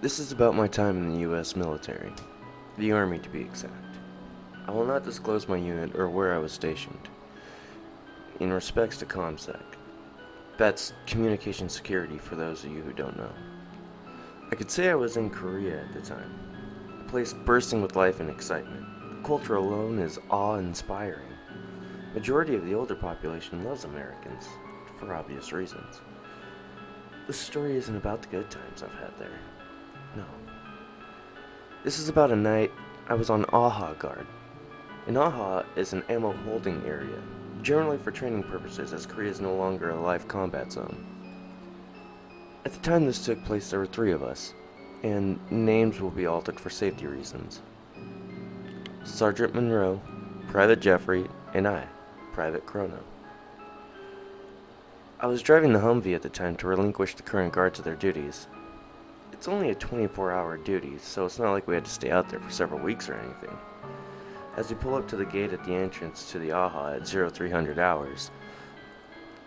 This is about my time in the U.S. military, the Army to be exact. I will not disclose my unit or where I was stationed. In respects to ComSec, that's communication security for those of you who don't know. I could say I was in Korea at the time, a place bursting with life and excitement. The culture alone is awe-inspiring. Majority of the older population loves Americans, for obvious reasons. This story isn't about the good times I've had there. No. This is about a night I was on AHA guard. An AHA is an ammo holding area, generally for training purposes as Korea is no longer a live combat zone. At the time this took place there were 3 of us, and names will be altered for safety reasons. Sergeant Monroe, Private Jeffrey, and I, Private Chrono. I was driving the Humvee at the time to relinquish the current guard to their duties. It's only a 24-hour duty, so it's not like we had to stay out there for several weeks or anything. As we pull up to the gate at the entrance to the AHA at 0300 hours,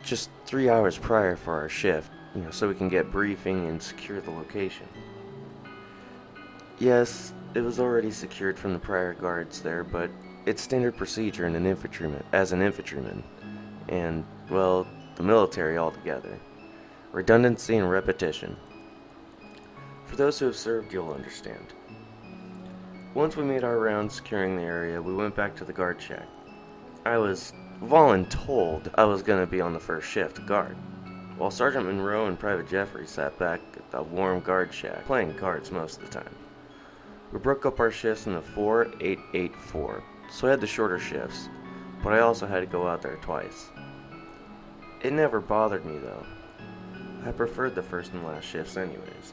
just 3 hours prior for our shift, so we can get briefing and secure the location. Yes, it was already secured from the prior guards there, but it's standard procedure in as an infantryman, and, well, the military altogether. Redundancy and repetition. For those who have served, you'll understand. Once we made our rounds securing the area, we went back to the guard shack. I was voluntold I was going to be on the first shift guard, while Sergeant Monroe and Private Jeffrey sat back at the warm guard shack, playing cards most of the time. We broke up our shifts into 4-8-8-4, so I had the shorter shifts, but I also had to go out there twice. It never bothered me though. I preferred the first and last shifts anyways.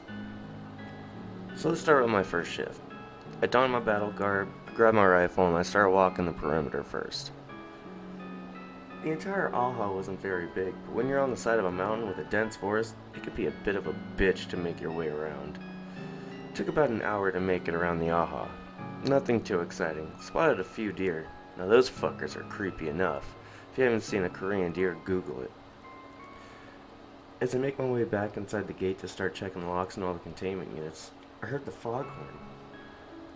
So let's start with my first shift. I donned my battle garb, grabbed my rifle, and I started walking the perimeter first. The entire AHA wasn't very big, but when you're on the side of a mountain with a dense forest, it could be a bit of a bitch to make your way around. It took about an hour to make it around the AHA. Nothing too exciting. Spotted a few deer. Now those fuckers are creepy enough. If you haven't seen a Korean deer, Google it. As I make my way back inside the gate to start checking the locks and all the containment units, I heard the foghorn.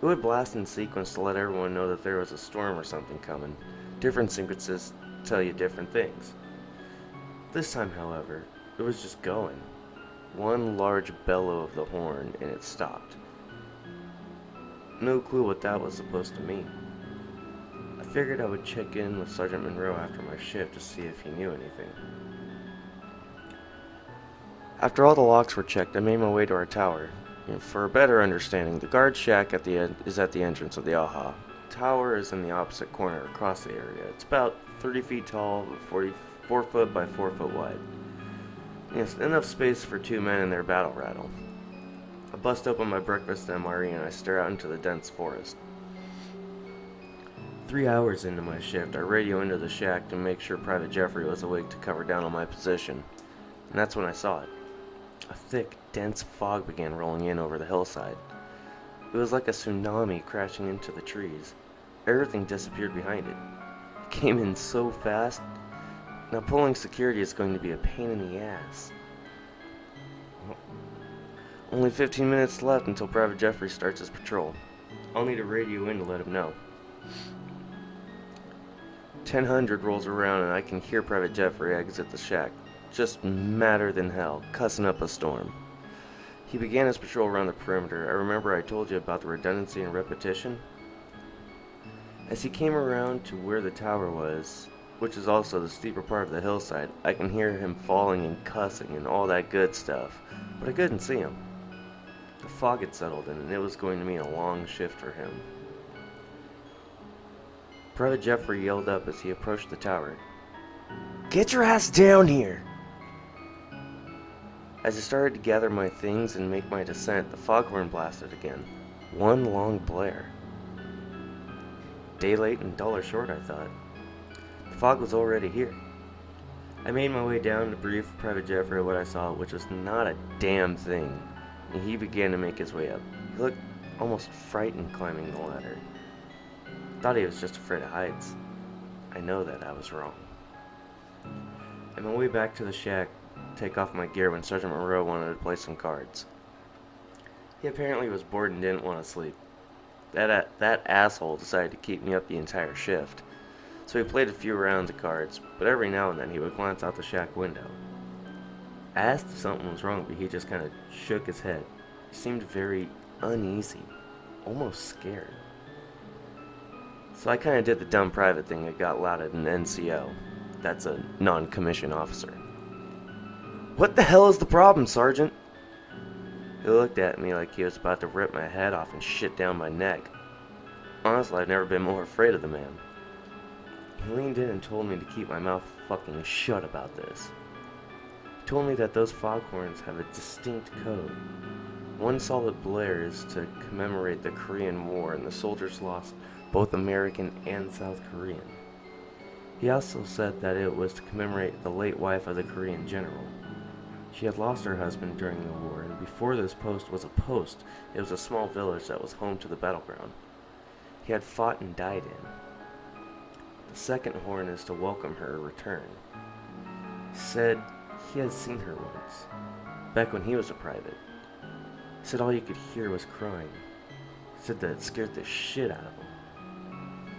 It would blast in sequence to let everyone know that there was a storm or something coming. Different sequences tell you different things. This time, however, it was just going. One large bellow of the horn, and it stopped. No clue what that was supposed to mean. I figured I would check in with Sergeant Monroe after my shift to see if he knew anything. After all the locks were checked, I made my way to our tower. For a better understanding, the guard shack is at the entrance of the AHA. The tower is in the opposite corner across the area. It's about 30 feet tall, 44 foot by 4 foot wide. Yes, enough space for 2 men in their battle rattle. I bust open my breakfast MRE and I stare out into the dense forest. 3 hours into my shift, I radio into the shack to make sure Private Jeffrey was awake to cover down on my position. And that's when I saw it. A thick, dense fog began rolling in over the hillside. It was like a tsunami crashing into the trees. Everything disappeared behind it. It came in so fast. Now pulling security is going to be a pain in the ass. Only 15 minutes left until Private Jeffrey starts his patrol. I'll need a radio in to let him know. 1000 rolls around and I can hear Private Jeffrey exit the shack. Just madder than hell, cussing up a storm. He began his patrol around the perimeter. I remember I told you about the redundancy and repetition. As he came around to where the tower was, which is also the steeper part of the hillside, I can hear him falling and cussing and all that good stuff, but I couldn't see him. The fog had settled in and it was going to mean a long shift for him. Private Jeffrey yelled up as he approached the tower. "Get your ass down here!" As I started to gather my things and make my descent, the foghorn blasted again. One long blare. Day late and dollar short, I thought. The fog was already here. I made my way down to brief Private Jeffrey what I saw, which was not a damn thing, and he began to make his way up. He looked almost frightened climbing the ladder. Thought he was just afraid of heights. I know that I was wrong. On my way back to the shack, take off my gear when Sergeant Monroe wanted to play some cards. He apparently was bored and didn't want to sleep. That asshole decided to keep me up the entire shift. So he played a few rounds of cards, but every now and then he would glance out the shack window. I asked if something was wrong, but he just kind of shook his head. He seemed very uneasy, almost scared. So I kind of did the dumb private thing that got lauded an NCO. That's a non-commissioned officer. "What the hell is the problem, Sergeant?" He looked at me like he was about to rip my head off and shit down my neck. Honestly, I've never been more afraid of the man. He leaned in and told me to keep my mouth fucking shut about this. He told me that those foghorns have a distinct code. One solid blare is to commemorate the Korean War, and the soldiers lost both American and South Korean. He also said that it was to commemorate the late wife of the Korean general. She had lost her husband during the war, and before this post was a post, it was a small village that was home to the battleground he had fought and died in. The second horn is to welcome her return. He said he had seen her once, back when he was a private. He said all you could hear was crying. He said that it scared the shit out of him.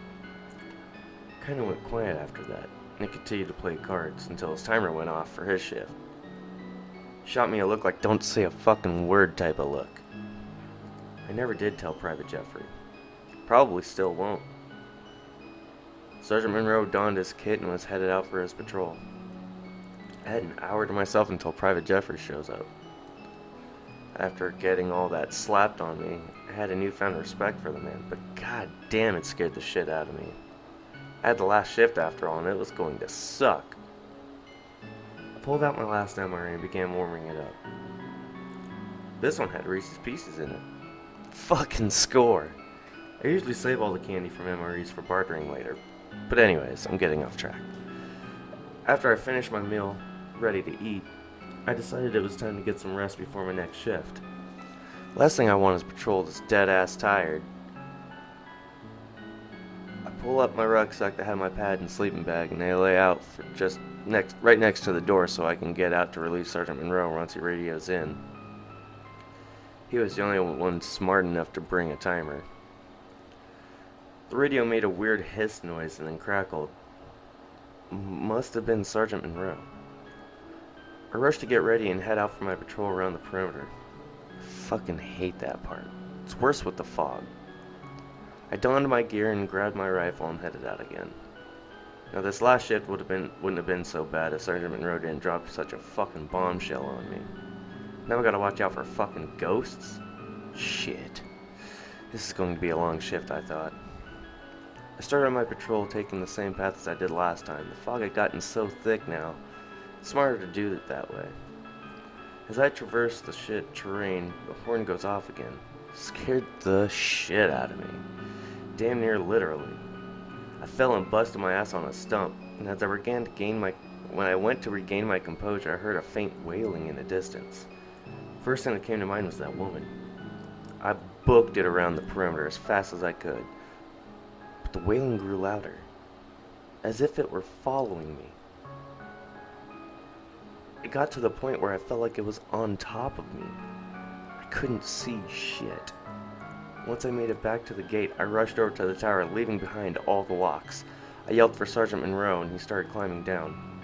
Kinda went quiet after that, and he continued to play cards until his timer went off for his shift. Shot me a look like don't say a fucking word type of look. I never did tell Private Jeffrey. Probably still won't. Sergeant Monroe donned his kit and was headed out for his patrol. I had an hour to myself until Private Jeffrey shows up. After getting all that slapped on me, I had a newfound respect for the man, but god damn it scared the shit out of me. I had the last shift after all, and it was going to suck. I pulled out my last MRE and began warming it up. This one had Reese's Pieces in it. Fucking score! I usually save all the candy from MREs for bartering later, but anyways, I'm getting off track. After I finished my meal, ready to eat, I decided it was time to get some rest before my next shift. Last thing I want is patrol that's dead-ass tired. I pull up my rucksack that had my pad and sleeping bag, and I lay out for right next to the door so I can get out to relieve Sergeant Monroe once he radios in. He was the only one smart enough to bring a timer. The radio made a weird hiss noise and then crackled. Must have been Sergeant Monroe. I rushed to get ready and head out for my patrol around the perimeter. I fucking hate that part. It's worse with the fog. I donned my gear and grabbed my rifle and headed out again. Now this last shift wouldn't have been so bad if Sergeant Monroe didn't drop such a fucking bombshell on me. Now I gotta watch out for fucking ghosts? Shit. This is going to be a long shift, I thought. I started my patrol taking the same path as I did last time. The fog had gotten so thick now, it's smarter to do it that way. As I traverse the shit terrain, the horn goes off again. Scared the shit out of me. Damn near literally. I fell and busted my ass on a stump, and as I when I went to regain my composure, I heard a faint wailing in the distance. First thing that came to mind was that woman. I booked it around the perimeter as fast as I could. The wailing grew louder, as if it were following me. It got to the point where I felt like it was on top of me. I couldn't see shit. Once I made it back to the gate, I rushed over to the tower, leaving behind all the locks. I yelled for Sergeant Monroe, and he started climbing down.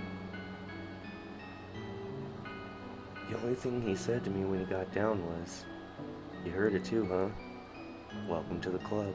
The only thing he said to me when he got down was, "You heard it too, huh? Welcome to the club."